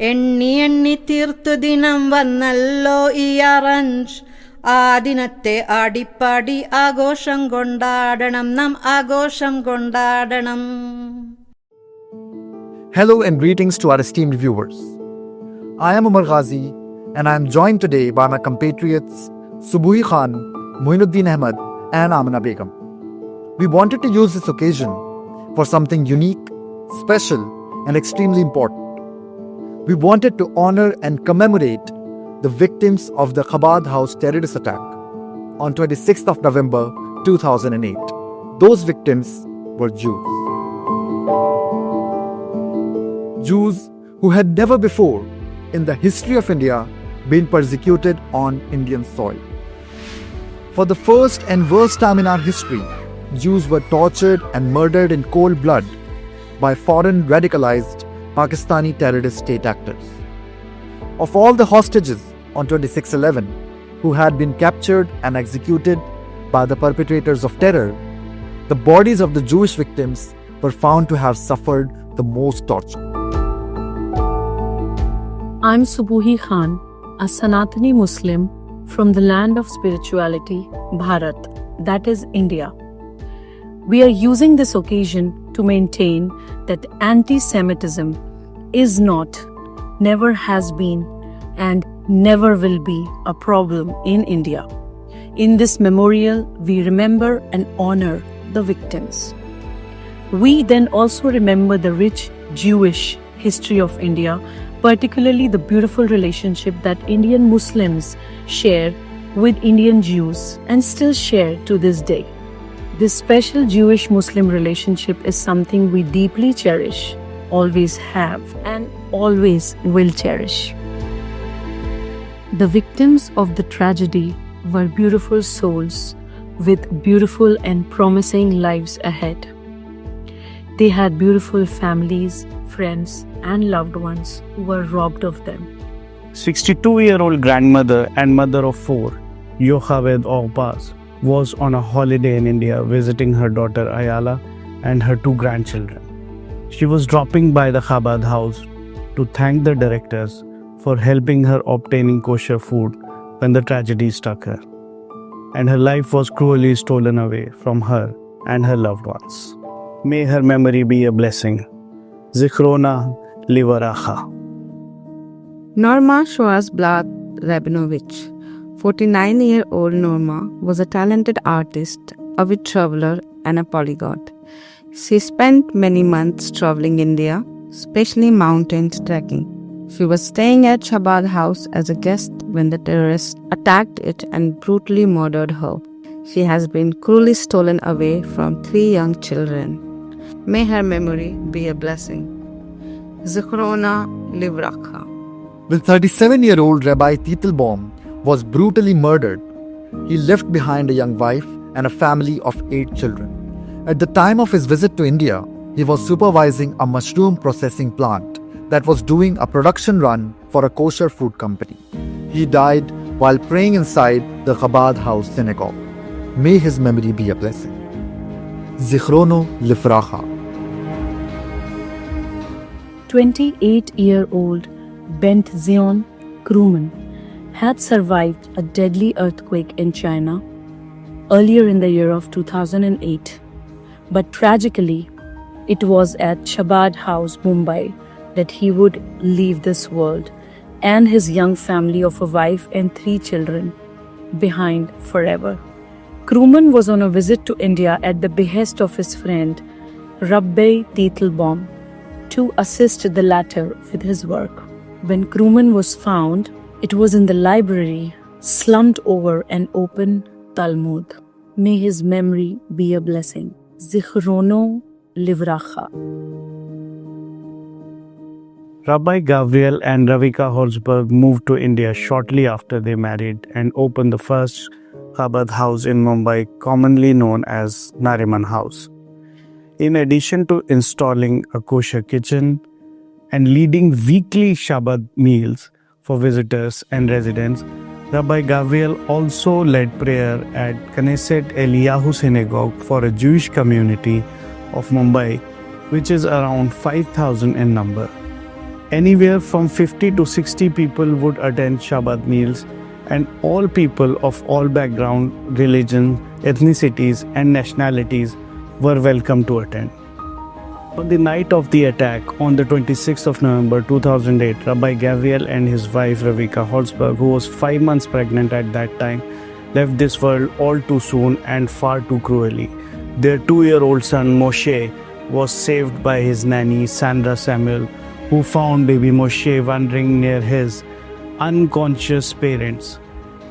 എണ്ണി എണ്ണി തീർത്തു ദിനം വന്നല്ലോ ഈ അറഞ്ച്. ആ ദിനത്തെ ആടിപ്പാടി ആഘോഷം കൊണ്ടാടണം, നാം ആഘോഷം കൊണ്ടാടണം. Hello and greetings to our esteemed viewers. I am Umar Ghazi and I am joined today by my compatriots Subuhi Khan, Moinuddin Ahmed and Amina Begum. We wanted to use this occasion for something unique, special and extremely important. We wanted to honor and commemorate the victims of the Chabad House terrorist attack on 26th of November 2008. Those victims were Jews. Jews who had never before in the history of India been persecuted on Indian soil. For the first and worst time in our history, Jews were tortured and murdered in cold blood by foreign radicalized Pakistani terrorist state actors. Of all the hostages on 26/11 who had been captured and executed by the perpetrators of terror, the bodies of the Jewish victims were found to have suffered the most torture. I'm Subuhi Khan, a Sanatani Muslim from the land of spirituality, Bharat, that is India. We are using this occasion to maintain that anti-Semitism is not, never has been, and never will be a problem in India. In this memorial, we remember and honor the victims. We then also remember the rich Jewish history of India, particularly the beautiful relationship that Indian Muslims share with Indian Jews and still share to this day. This special Jewish-Muslim relationship is something we deeply cherish, always have, and always will cherish. The victims of the tragedy were beautiful souls with beautiful and promising lives ahead. They had beautiful families, friends, and loved ones who were robbed of them. 62-year-old grandmother and mother of 4, Yocheved Orpaz, was on a holiday in India visiting her daughter Ayala and her 2 grandchildren. She was dropping by the Chabad House to thank the directors for helping her obtaining kosher food when the tragedy struck her, and her life was cruelly stolen away from her and her loved ones. May her memory be a blessing. Zichrona Livaracha. Norma Shoazblat Rabinovich. 49-year-old Norma was a talented artist, avid traveler, and a polyglot. She spent many months traveling India, especially mountains trekking. She was staying at Chabad House as a guest when the terrorists attacked it and brutally murdered her. She has been cruelly stolen away from 3 young children. May her memory be a blessing. Zichrona Livracha. When 37-year-old Rabbi Teitelbaum was brutally murdered, he left behind a young wife and a family of 8 children. At the time of his visit to India, he was supervising a mushroom processing plant that was doing a production run for a kosher food company. He died while praying inside the Chabad House synagogue. May his memory be a blessing. Zichrono Lifracha. 28-year-old Bent Zion Kruman had survived a deadly earthquake in China earlier in the year of 2008. But tragically, it was at Chabad House, Mumbai, that he would leave this world and his young family of a wife and 3 children behind forever. Kruman was on a visit to India at the behest of his friend Rabbi Teitelbaum to assist the latter with his work. When Kruman was found, it was in the library, slumped over an open Talmud. May his memory be a blessing. Zichrono Livracha. Rabbi Gabriel and Ravika Horsberg moved to India shortly after they married and opened the first Chabad House in Mumbai, commonly known as Nariman House. In addition to installing a kosher kitchen and leading weekly Shabbat meals for visitors and residents, Rabbi Gabriel also led prayer at Knesset Eliyahu Synagogue for a Jewish community of Mumbai, which is around 5,000 in number. Anywhere from 50 to 60 people would attend Shabbat meals, and all people of all background, religion, ethnicities, and nationalities were welcome to attend. On the night of the attack, on the 26th of November 2008, Rabbi Gabriel and his wife Ravika Holzberg, who was 5 months pregnant at that time, left this world all too soon and far too cruelly. Their 2-year-old son Moshe was saved by his nanny Sandra Samuel, who found baby Moshe wandering near his unconscious parents.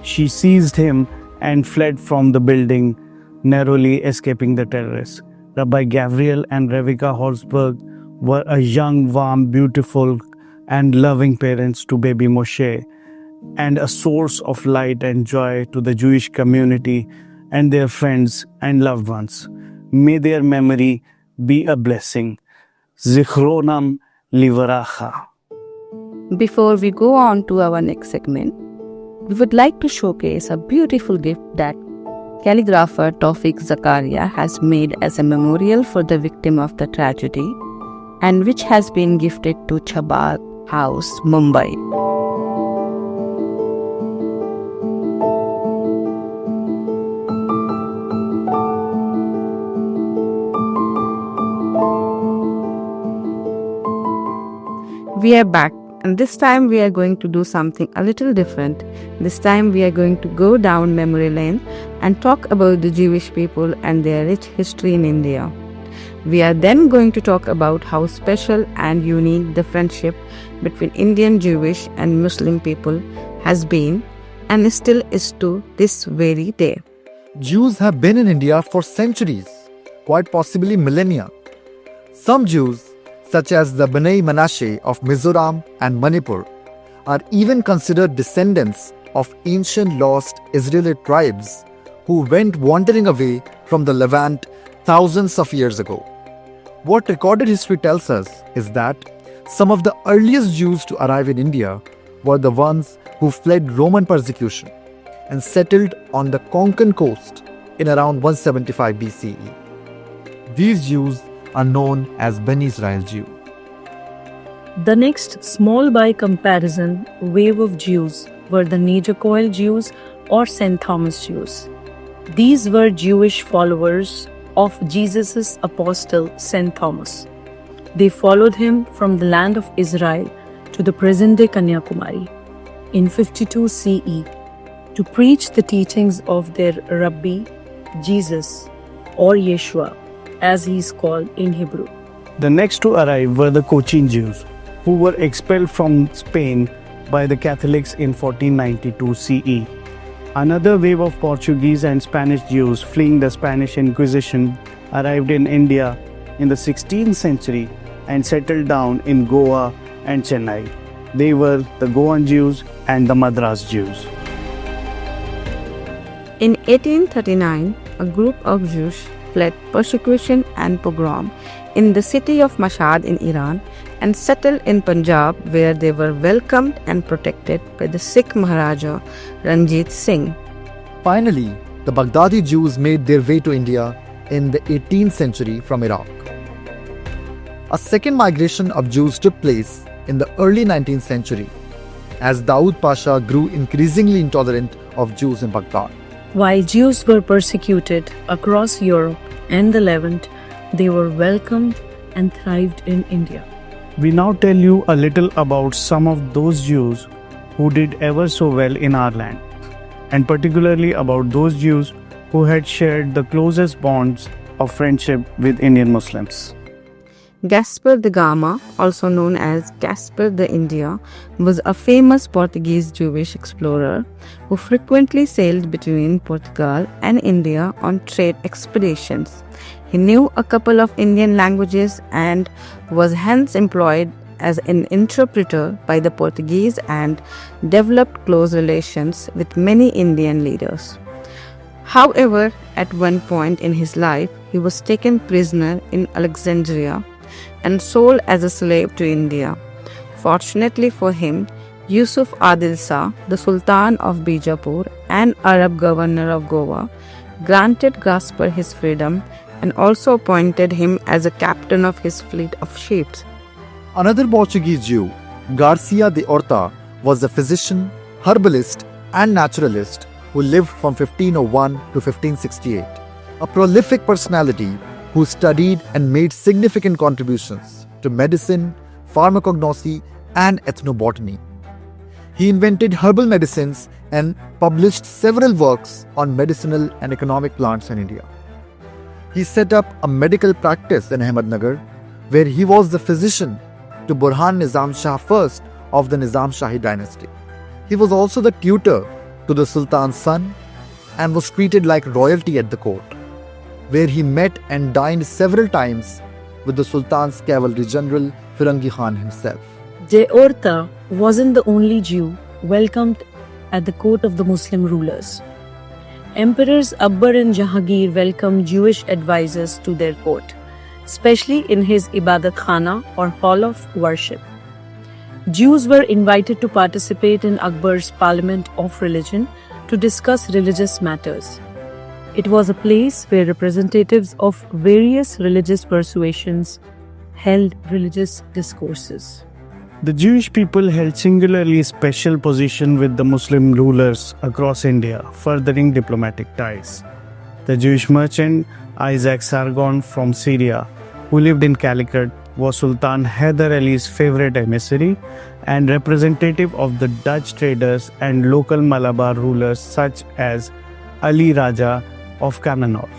She seized him and fled from the building, narrowly escaping the terrorists. Rabbi Gabriel and Ravika Holzberg were a young, warm, beautiful, and loving parents to baby Moshe, and a source of light and joy to the Jewish community and their friends and loved ones. May their memory be a blessing. Zichronam livaracha. Before we go on to our next segment, we would like to showcase a beautiful gift that calligrapher Tawfiq Zakaria has made as a memorial for the victim of the tragedy, and which has been gifted to Chabad House, Mumbai. We are back, and this time we are going to do something a little different. This time we are going to go down memory lane and talk about the Jewish people and their rich history in India. We are then going to talk about how special and unique the friendship between Indian Jewish and Muslim people has been and still is to this very day. Jews have been in India for centuries, quite possibly millennia. Some Jews, such as the Bnei Menashe of Mizoram and Manipur, are even considered descendants of ancient lost Israelite tribes who went wandering away from the Levant thousands of years ago. What recorded history tells us is that some of the earliest Jews to arrive in India were the ones who fled Roman persecution and settled on the Konkan coast in around 175 BCE. These Jews are known as Bnei Israel Jew. The next small by comparison wave of Jews were the Najacoil Jews or St. Thomas Jews. These were Jewish followers of Jesus' apostle St. Thomas. They followed him from the land of Israel to the present-day Kanyakumari in 52 CE to preach the teachings of their Rabbi, Jesus, or Yeshua, as he is called in Hebrew. The next to arrive were the Cochin Jews, who were expelled from Spain by the Catholics in 1492 CE. Another wave of Portuguese and Spanish Jews fleeing the Spanish Inquisition arrived in India in the 16th century and settled down in Goa and Chennai. They were the Goan Jews and the Madras Jews. In 1839, a group of Jews fled persecution and pogrom in the city of Mashhad in Iran and settled in Punjab, where they were welcomed and protected by the Sikh Maharaja Ranjit Singh. Finally, the Baghdadi Jews made their way to India in the 18th century from Iraq. A second migration of Jews took place in the early 19th century as Dawood Pasha grew increasingly intolerant of Jews in Baghdad. While Jews were persecuted across Europe and the Levant, they were welcomed and thrived in India. We now tell you a little about some of those Jews who did ever so well in our land, and particularly about those Jews who had shared the closest bonds of friendship with Indian Muslims. Gaspar da Gama, also known as Gaspar da India, was a famous Portuguese Jewish explorer who frequently sailed between Portugal and India on trade expeditions. He knew a couple of Indian languages and was hence employed as an interpreter by the Portuguese and developed close relations with many Indian leaders. However, at one point in his life, he was taken prisoner in Alexandria and sold as a slave to India. Fortunately for him, Yusuf Adil Shah, the Sultan of Bijapur and Arab governor of Goa, granted Gaspar his freedom and also appointed him as a captain of his fleet of ships. Another Portuguese Jew Garcia de Orta was a physician, herbalist, and naturalist who lived from 1501 to 1568. A prolific personality who studied and made significant contributions to medicine, pharmacognosy, and ethnobotany. He invented herbal medicines and published several works on medicinal and economic plants in India. He set up a medical practice in Ahmednagar, where he was the physician to Burhan Nizam Shah I of the Nizam Shahi dynasty. He was also the tutor to the Sultan's son and was treated like royalty at the court, where he met and dined several times with the Sultan's cavalry general Firangi Khan himself. De Orta wasn't the only Jew welcomed at the court of the Muslim rulers. Emperors Akbar and Jahangir welcomed Jewish advisors to their court, especially in his Ibadat Khana or hall of worship. Jews were invited to participate in Akbar's parliament of religion to discuss religious matters. It was a place where representatives of various religious persuasions held religious discourses. The Jewish people held singularly special position with the Muslim rulers across India, furthering diplomatic ties. The Jewish merchant Isaac Sargon from Syria, who lived in Calicut, was Sultan Hyder Ali's favorite emissary and representative of the Dutch traders and local Malabar rulers such as Ali Raja of Cannanore.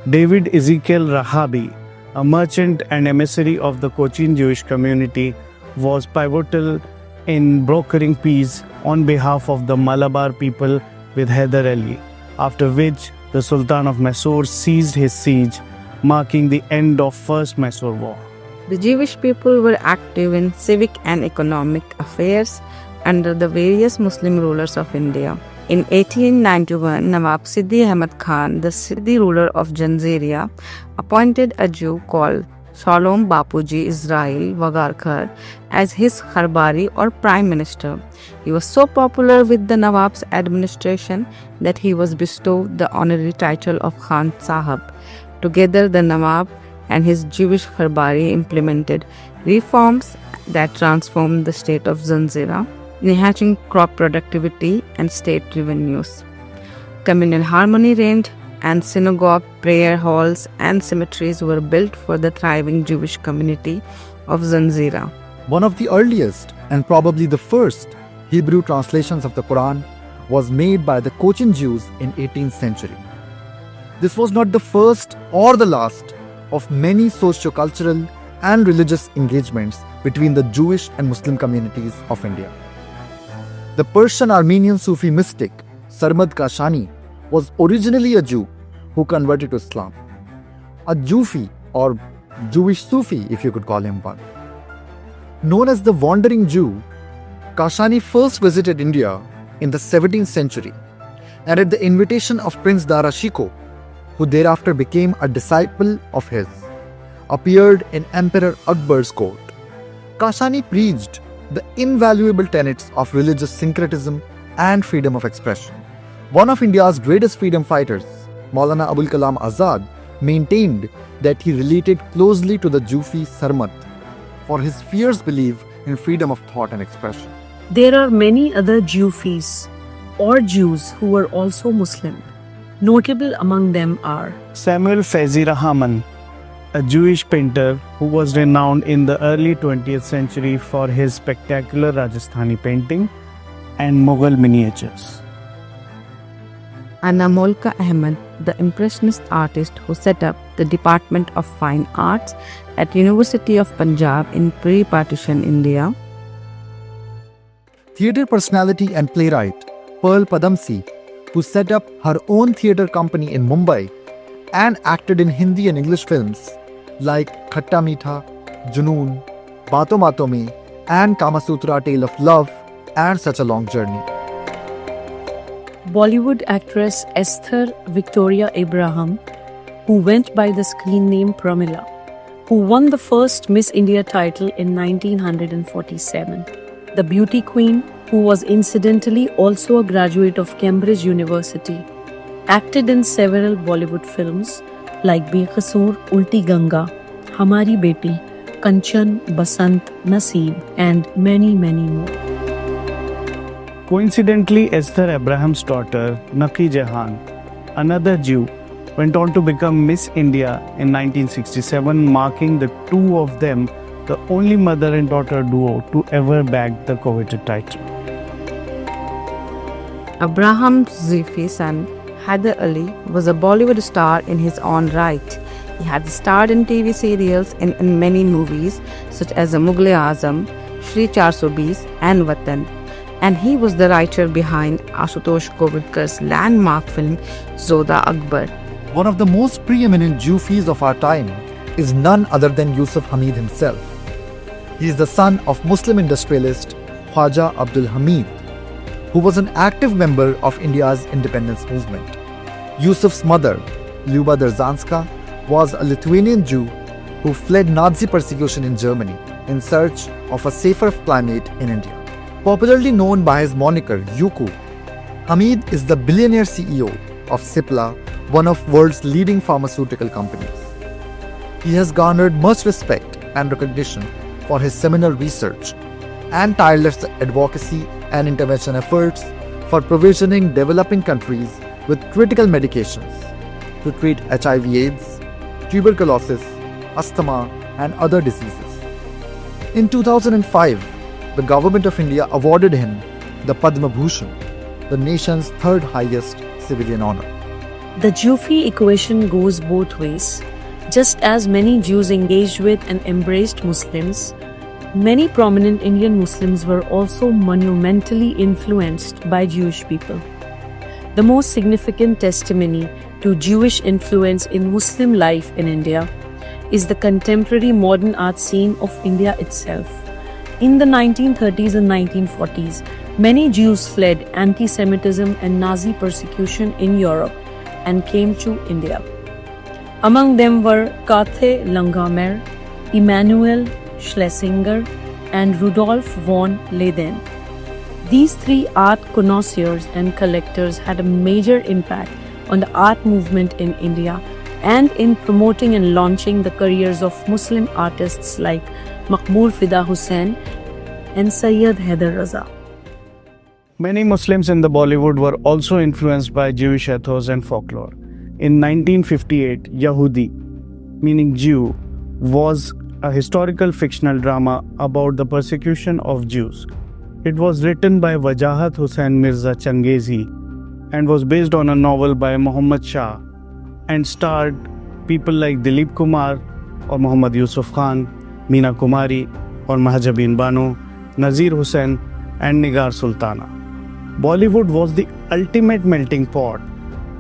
David Ezekiel Rahabi, a merchant and emissary of the Cochin Jewish community, was pivotal in brokering peace on behalf of the Malabar people with Hyder Ali, after which the Sultan of Mysore ceased his siege, marking the end of First Mysore War. The Jewish people were active in civic and economic affairs under the various Muslim rulers of India. In 1891, Nawab Siddi Ahmad Khan, the Siddi ruler of Janzeria, appointed a Jew called Shalom Bapuji Israel Wagarkar as his Kharbari or Prime Minister. He was so popular with the Nawab's administration that he was bestowed the honorary title of Khan Sahab. Together, the Nawab and his Jewish Kharbari implemented reforms that transformed the state of Zanzira, enhancing crop productivity and state revenues. Communal harmony reigned, and synagogue, prayer halls, and cemeteries were built for the thriving Jewish community of Zanzira. One of the earliest and probably the first Hebrew translations of the Quran was made by the Cochin Jews in 18th century. This was not the first or the last of many socio-cultural and religious engagements between the Jewish and Muslim communities of India. The Persian Armenian Sufi mystic Sarmad Kashani was originally a Jew who converted to Islam. A Jufi or Jewish Sufi, if you could call him one. Known as the Wandering Jew, Kashani first visited India in the 17th century and at the invitation of Prince Dara Shikoh, who thereafter became a disciple of his, appeared in Emperor Akbar's court. Kashani preached the invaluable tenets of religious syncretism and freedom of expression. One of India's greatest freedom fighters, Maulana Abul Kalam Azad, maintained that he related closely to the Jufi Sarmat for his fierce belief in freedom of thought and expression. There are many other Jufis or Jews who were also Muslim. Notable among them are Samuel Faizi Rahman, a Jewish painter who was renowned in the early 20th century for his spectacular Rajasthani painting and Mughal miniatures. Anamolka Ahmed, the Impressionist artist who set up the Department of Fine Arts at University of Punjab in pre-partition India. Theatre personality and playwright Pearl Padamsee, who set up her own theatre company in Mumbai and acted in Hindi and English films like Khatta Meetha, Junoon, Baaton Baaton Mein, and Kama Sutra: Tale of Love and Such a Long Journey. Bollywood actress Esther Victoria Abraham, who went by the screen name Pramila, who won the first Miss India title in 1947. The beauty queen, who was incidentally also a graduate of Cambridge University, acted in several Bollywood films like Beqasoor, Ulti Ganga, Hamari Beti, Kanchan, Basant, Naseeb, and many, many more. Coincidentally, Esther Abraham's daughter, Naki Jahan, another Jew, went on to become Miss India in 1967, marking the two of them the only mother and daughter duo to ever bag the coveted title. Abraham Zifi's son, Haider Ali, was a Bollywood star in his own right. He had starred in TV serials and in many movies such as Mughal-e-Azam, Shri 420 and Watan. And he was the writer behind Ashutosh Govidkar's landmark film Zoda Akbar. One of the most preeminent Jufis of our time is none other than Yusuf Hamid himself. He is the son of Muslim industrialist Khwaja Abdul Hamid, who was an active member of India's independence movement. Yusuf's mother, Lyuba Derzhanska, was a Lithuanian Jew who fled Nazi persecution in Germany in search of a safer climate in India. Popularly known by his moniker Yuku, Hamid is the billionaire CEO of Cipla, one of world's leading pharmaceutical companies. He has garnered much respect and recognition for his seminal research and tireless advocacy and intervention efforts for provisioning developing countries with critical medications to treat HIV/AIDS, tuberculosis, asthma, and other diseases. In 2005, the Government of India awarded him the Padma Bhushan, the nation's third highest civilian honor. The Jufi equation goes both ways. Just as many Jews engaged with and embraced Muslims, many prominent Indian Muslims were also monumentally influenced by Jewish people. The most significant testimony to Jewish influence in Muslim life in India is the contemporary modern art scene of India itself. In the 1930s and 1940s, many Jews fled anti-Semitism and Nazi persecution in Europe and came to India. Among them were Kathe Langamer, Immanuel Schlesinger, and Rudolf von Leyden. These three art connoisseurs and collectors had a major impact on the art movement in India and in promoting and launching the careers of Muslim artists like Maqbool Fida Hussain and Sayyid Haider Raza. Many Muslims in the Bollywood were also influenced by Jewish ethos and folklore. In 1958, Yahudi, meaning Jew, was a historical fictional drama about the persecution of Jews. It was written by Wajahat Hussain Mirza Changezi and was based on a novel by Muhammad Shah and starred people like Dilip Kumar or Muhammad Yusuf Khan, Meena Kumari or Mahjabeen Banu, Nazir Hussain and Nigar Sultana. Bollywood was the ultimate melting pot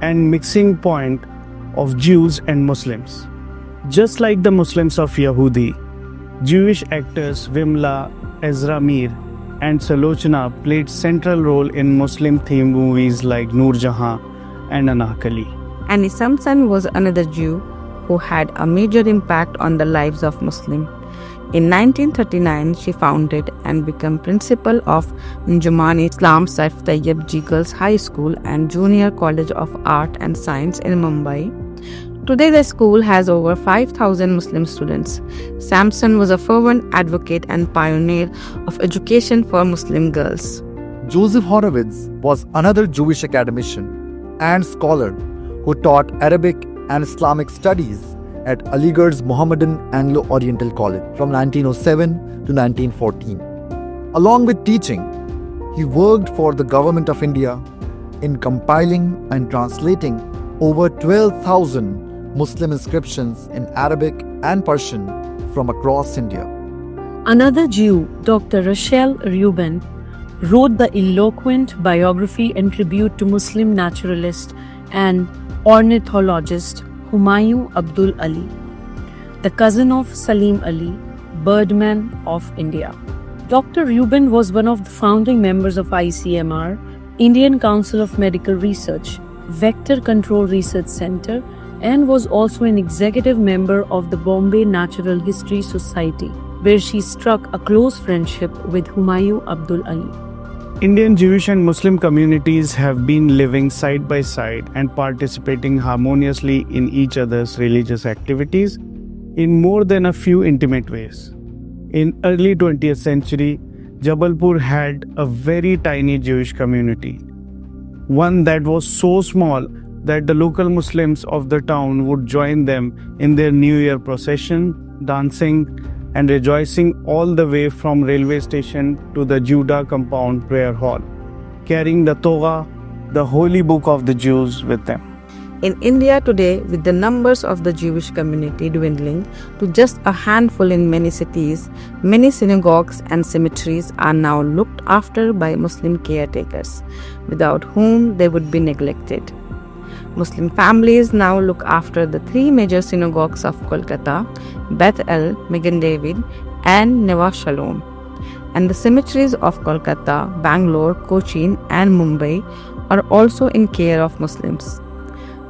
and mixing point of Jews and Muslims. Just like the Muslims of Yahudi, Jewish actors Vimla, Ezra Mir and Salochna played central role in Muslim-themed movies like Noor Jahan and Anarkali. Annie Samson was another Jew who had a major impact on the lives of Muslims. In 1939, she founded and became principal of Njumani Islam Saif Tayyib Ji Girls High School and Junior College of Art and Science in Mumbai. Today, the school has over 5,000 Muslim students. Samson was a fervent advocate and pioneer of education for Muslim girls. Joseph Horowitz was another Jewish academician and scholar who taught Arabic and Islamic studies at Aligarh's Mohammedan Anglo-Oriental College from 1907 to 1914. Along with teaching, he worked for the Government of India in compiling and translating over 12,000 Muslim inscriptions in Arabic and Persian from across India. Another Jew, Dr. Rachel Reuben, wrote the eloquent biography and tribute to Muslim naturalist and ornithologist Humayun Abdul Ali, the cousin of Salim Ali, Birdman of India. Dr. Reuben was one of the founding members of ICMR, Indian Council of Medical Research, Vector Control Research Center, and was also an executive member of the Bombay Natural History Society, where she struck a close friendship with Humayun Abdul Ali. Indian Jewish and Muslim communities have been living side by side and participating harmoniously in each other's religious activities in more than a few intimate ways. In early 20th century, Jabalpur had a very tiny Jewish community, one that was so small that the local Muslims of the town would join them in their New Year procession, dancing and rejoicing all the way from railway station to the Judah compound prayer hall, carrying the Torah, the holy book of the Jews, with them. In India today, with the numbers of the Jewish community dwindling to just a handful in many cities, many synagogues and cemeteries are now looked after by Muslim caretakers, without whom they would be neglected. Muslim families now look after the three major synagogues of Kolkata, Beth El, Magen David, and Neva Shalom. And the cemeteries of Kolkata, Bangalore, Cochin, and Mumbai are also in care of Muslims.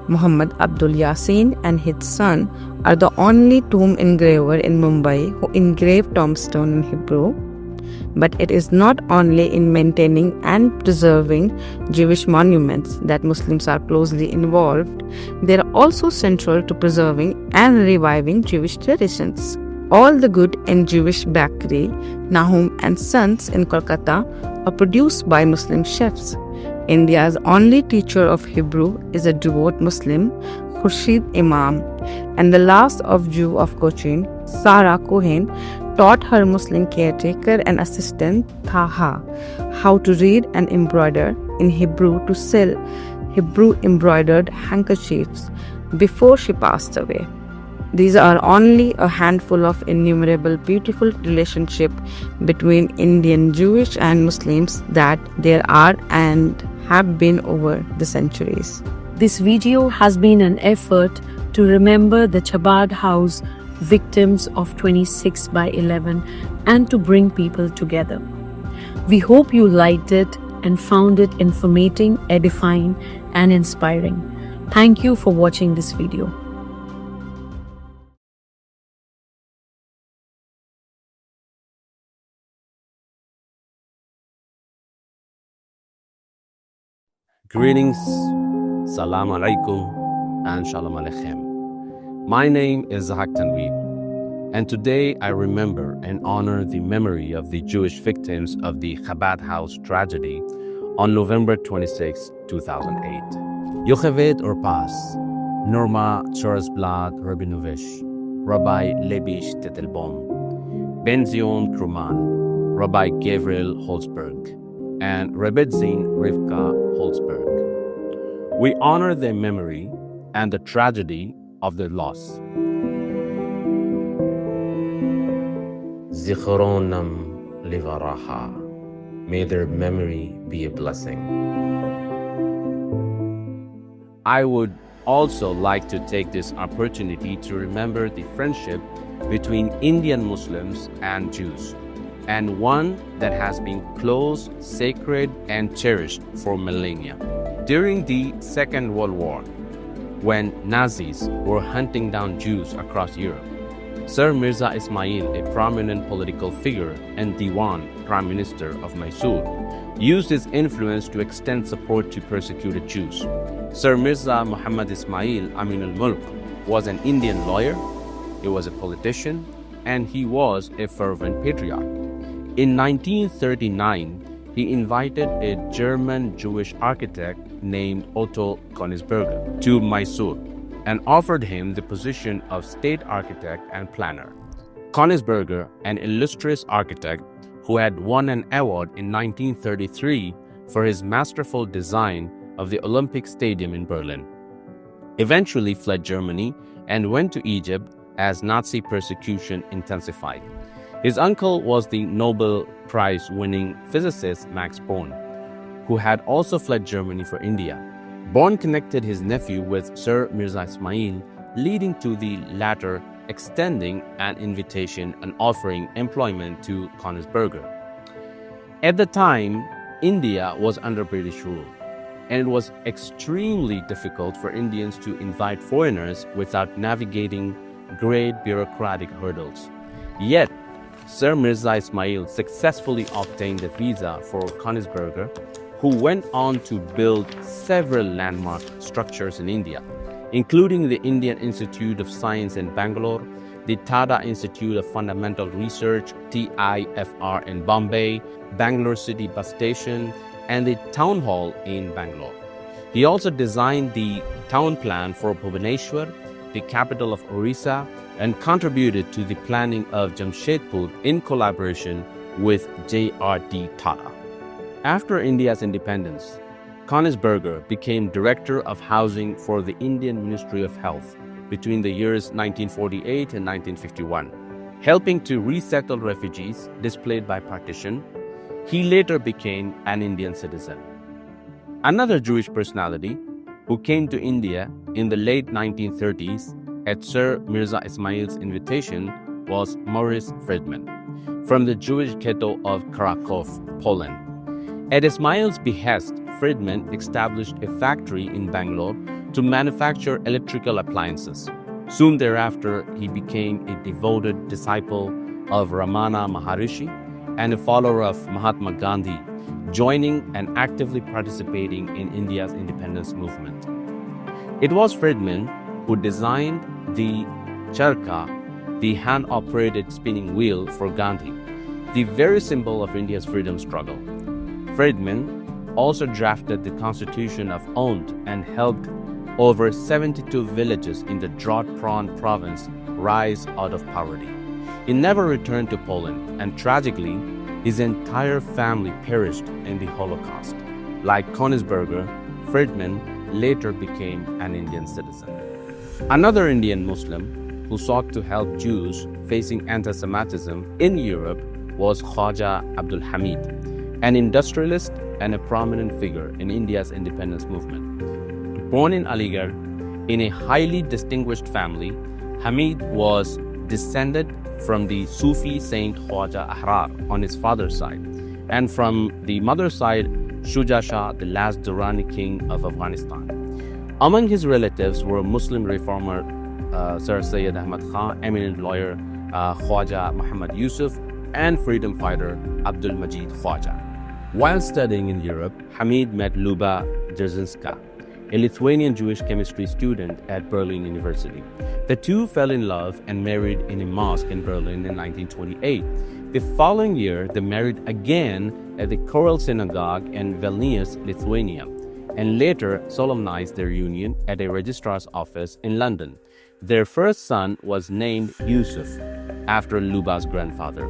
Muhammad Abdul Yasin and his son are the only tomb engraver in Mumbai who engraved tombstone in Hebrew. But it is not only in maintaining and preserving Jewish monuments that Muslims are closely involved, they are also central to preserving and reviving Jewish traditions. All the good and Jewish bakery, Nahum and Sons in Kolkata, are produced by Muslim chefs. India's only teacher of Hebrew is a devout Muslim, Khurshid Imam, and the last of Jew of Cochin, Sarah Cohen, taught her Muslim caretaker and assistant, Taha, how to read and embroider in Hebrew to sell Hebrew embroidered handkerchiefs before she passed away. These are only a handful of innumerable beautiful relationships between Indian Jewish and Muslims that there are and have been over the centuries. This video has been an effort to remember the Chabad House victims of 26/11 and to bring people together. We hope you liked it and found it informative, edifying, and inspiring. Thank you for watching this video. Greetings, Salam Alaikum, and Shalom Aleichem. My name is Zahak Tanweeb, and today I remember and honor the memory of the Jewish victims of the Chabad House tragedy on November 26, 2008. Yocheved Orpas, Norma Chorazblad Rabinovich, Rabbi Lebish Tetelbaum, Benzion Kruman, Rabbi Gabriel Holzberg, and Rebetzin Rivka Holzberg. We honor their memory and the tragedy of their loss. Zichronam livaraha. May their memory be a blessing. I would also like to take this opportunity to remember the friendship between Indian Muslims and Jews, and one that has been close, sacred, and cherished for millennia. During the Second World War, when Nazis were hunting down Jews across Europe, Sir Mirza Ismail, a prominent political figure and Diwan, Prime Minister of Mysore, used his influence to extend support to persecuted Jews. Sir Mirza Muhammad Ismail Amin al-Mulk was an Indian lawyer, he was a politician, and he was a fervent patriot. In 1939, he invited a German Jewish architect named Otto Königsberger to Mysore and offered him the position of state architect and planner. Königsberger, an illustrious architect who had won an award in 1933 for his masterful design of the Olympic Stadium in Berlin, eventually fled Germany and went to Egypt as Nazi persecution intensified. His uncle was the Nobel Prize-winning physicist Max Born, who had also fled Germany for India. Born connected his nephew with Sir Mirza Ismail, leading to the latter extending an invitation and offering employment to Königsberger. At the time, India was under British rule, and it was extremely difficult for Indians to invite foreigners without navigating great bureaucratic hurdles. Yet, Sir Mirza Ismail successfully obtained a visa for Königsberger, who went on to build several landmark structures in India, including the Indian Institute of Science in Bangalore, the Tata Institute of Fundamental Research, TIFR in Bombay, Bangalore City Bus Station, and the Town Hall in Bangalore. He also designed the town plan for Bhubaneswar, the capital of Orissa, and contributed to the planning of Jamshedpur in collaboration with J.R.D. Tata. After India's independence, Konigsberger became Director of Housing for the Indian Ministry of Health between the years 1948 and 1951, helping to resettle refugees displaced by partition. He later became an Indian citizen. Another Jewish personality who came to India in the late 1930s at Sir Mirza Ismail's invitation was Maurice Friedman from the Jewish ghetto of Krakow, Poland. At Ismail's behest, Friedman established a factory in Bangalore to manufacture electrical appliances. Soon thereafter, he became a devoted disciple of Ramana Maharishi and a follower of Mahatma Gandhi, joining and actively participating in India's independence movement. It was Friedman who designed the charkha, the hand-operated spinning wheel for Gandhi, the very symbol of India's freedom struggle. Friedman also drafted the Constitution of Ond and helped over 72 villages in the drought-prone province rise out of poverty. He never returned to Poland, and tragically, his entire family perished in the Holocaust. Like Konigsberger, Friedman later became an Indian citizen. Another Indian Muslim who sought to help Jews facing anti-Semitism in Europe was Khwaja Abdul Hamid, an industrialist and a prominent figure in India's independence movement. Born in Aligarh in a highly distinguished family, Hamid was descended from the Sufi saint Khwaja Ahrar on his father's side, and from the mother's side, Shuja Shah, the last Durrani king of Afghanistan. Among his relatives were Muslim reformer Sir Syed Ahmad Khan, eminent lawyer Khwaja Muhammad Yusuf, and freedom fighter Abdul Majid Khwaja. While studying in Europe, Hamid met Luba Dzerzhinska, a Lithuanian Jewish chemistry student at Berlin University. The two fell in love and married in a mosque in Berlin in 1928. The following year, they married again at the Choral Synagogue in Vilnius, Lithuania, and later solemnized their union at a registrar's office in London. Their first son was named Yusuf, after Luba's grandfather.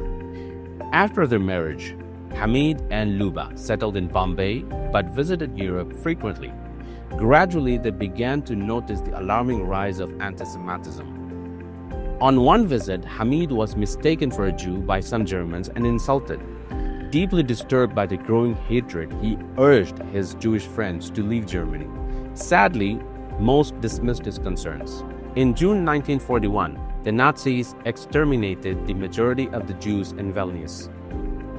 After their marriage, Hamid and Luba settled in Bombay but visited Europe frequently. Gradually, they began to notice the alarming rise of anti-Semitism. On one visit, Hamid was mistaken for a Jew by some Germans and insulted. Deeply disturbed by the growing hatred, he urged his Jewish friends to leave Germany. Sadly, most dismissed his concerns. In June 1941, the Nazis exterminated the majority of the Jews in Vilnius.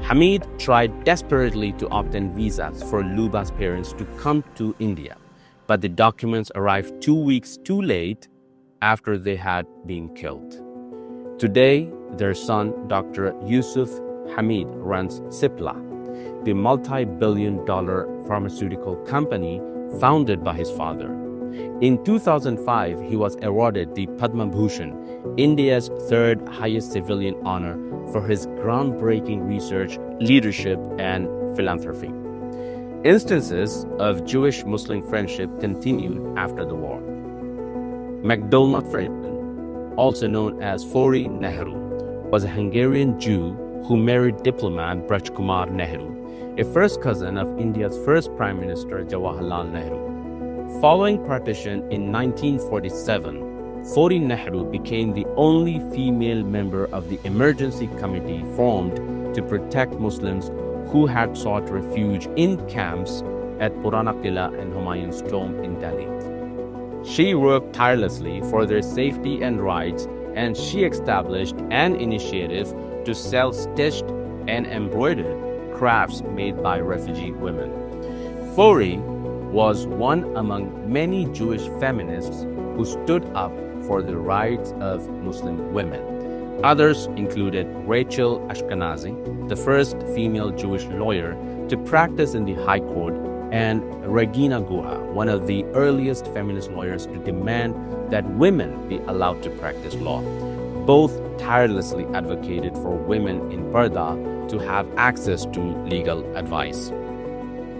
Hamid tried desperately to obtain visas for Luba's parents to come to India, but the documents arrived 2 weeks too late after they had been killed. Today, their son, Dr. Yusuf Hamid, runs Cipla, the multi-billion-dollar pharmaceutical company founded by his father. In 2005, he was awarded the Padma Bhushan, India's third highest civilian honor, for his groundbreaking research, leadership, and philanthropy. Instances of Jewish-Muslim friendship continued after the war. MacDonald Friedman, also known as Fori Nehru, was a Hungarian Jew who married diplomat Brajkumar Nehru, a first cousin of India's first Prime Minister Jawaharlal Nehru. Following partition in 1947, Fori Nehru became the only female member of the emergency committee formed to protect Muslims who had sought refuge in camps at Purana Qila and Humayun's tomb in Delhi. She worked tirelessly for their safety and rights, and she established an initiative to sell stitched and embroidered crafts made by refugee women. Fori was one among many Jewish feminists who stood up for the rights of Muslim women. Others included Rachel Ashkenazi, the first female Jewish lawyer to practice in the High Court, and Regina Guha, one of the earliest feminist lawyers to demand that women be allowed to practice law. both tirelessly advocated for women in Parda to have access to legal advice.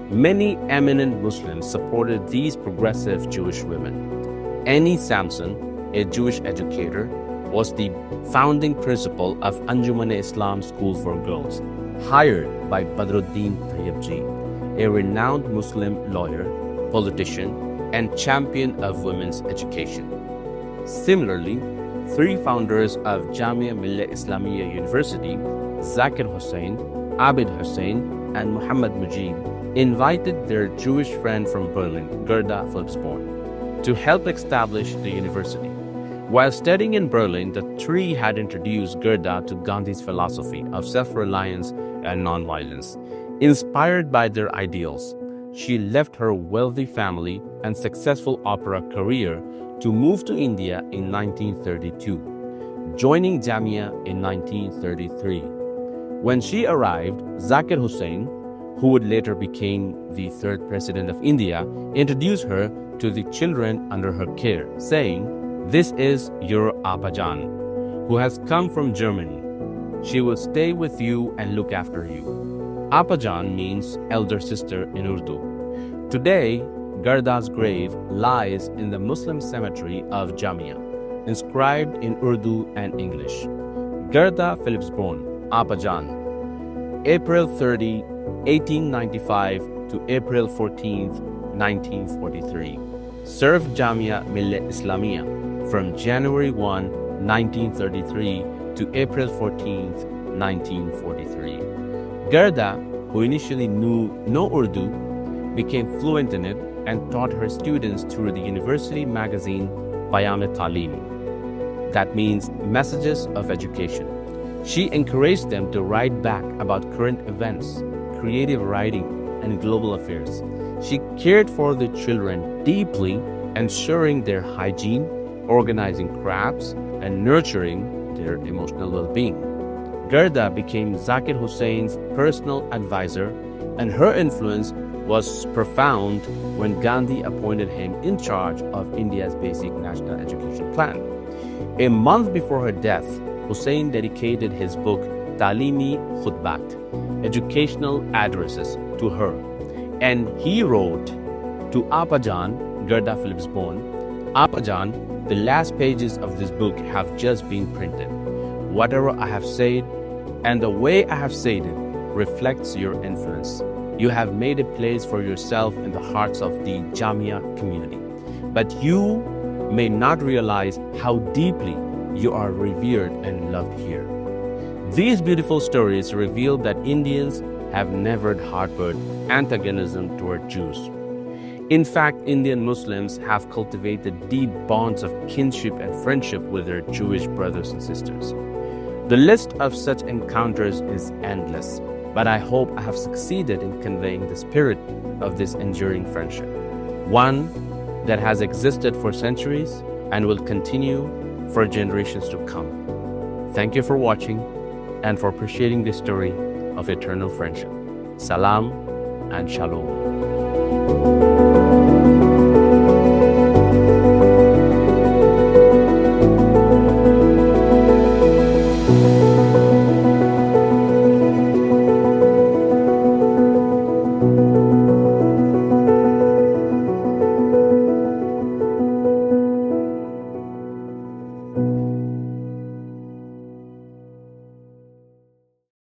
Many eminent Muslims supported these progressive Jewish women. Annie Sampson, a Jewish educator, was the founding principal of Anjuman-e-Islam School for Girls, hired by Badruddin Tayyibji, a renowned Muslim lawyer, politician, and champion of women's education. Similarly, three founders of Jamia Millia Islamia University, Zakir Hussain, Abid Hussain, and Muhammad Mujib, invited their Jewish friend from Berlin, Gerda Philipsborn, to help establish the university. While studying in Berlin, the three had introduced Gerda to Gandhi's philosophy of self-reliance and nonviolence. Inspired by their ideals, she left her wealthy family and successful opera career to move to India in 1932, joining Jamia in 1933. When she arrived, Zakir Hussain, who would later become the third president of India, introduced her to the children under her care, saying, "This is your Abajan, who has come from Germany. She will stay with you and look after you." Abajan means elder sister in Urdu. Today, Garda's grave lies in the Muslim cemetery of Jamia, inscribed in Urdu and English. Gerda Philipsborn, Abajan, April 30, 1895 to April 14, 1943. Served Jamia Millia Islamia from January 1, 1933 to April 14, 1943. Gerda, who initially knew no Urdu, became fluent in it and taught her students through the university magazine Bayam-e-Talim. That means Messages of Education. She encouraged them to write back about current events, creative writing, and global affairs. She cared for the children deeply, ensuring their hygiene, organizing crafts, and nurturing their emotional well-being. Gerda became Zakir Hussain's personal advisor, and her influence was profound when Gandhi appointed him in charge of India's basic national education plan. A month before her death, Hussain dedicated his book Talimi Khutbat, Educational Addresses, to her, and he wrote to Abajan, Gerda Philipsborn, "Abajan, the last pages of this book have just been printed. Whatever I have said and the way I have said it reflects your influence. You have made a place for yourself in the hearts of the Jamia community, but you may not realize how deeply you are revered and loved here." These beautiful stories reveal that Indians have never harbored antagonism toward Jews. In fact, Indian Muslims have cultivated deep bonds of kinship and friendship with their Jewish brothers and sisters. The list of such encounters is endless, but I hope I have succeeded in conveying the spirit of this enduring friendship, one that has existed for centuries and will continue for generations to come. Thank you for watching and for appreciating this story of eternal friendship. Salam and Shalom.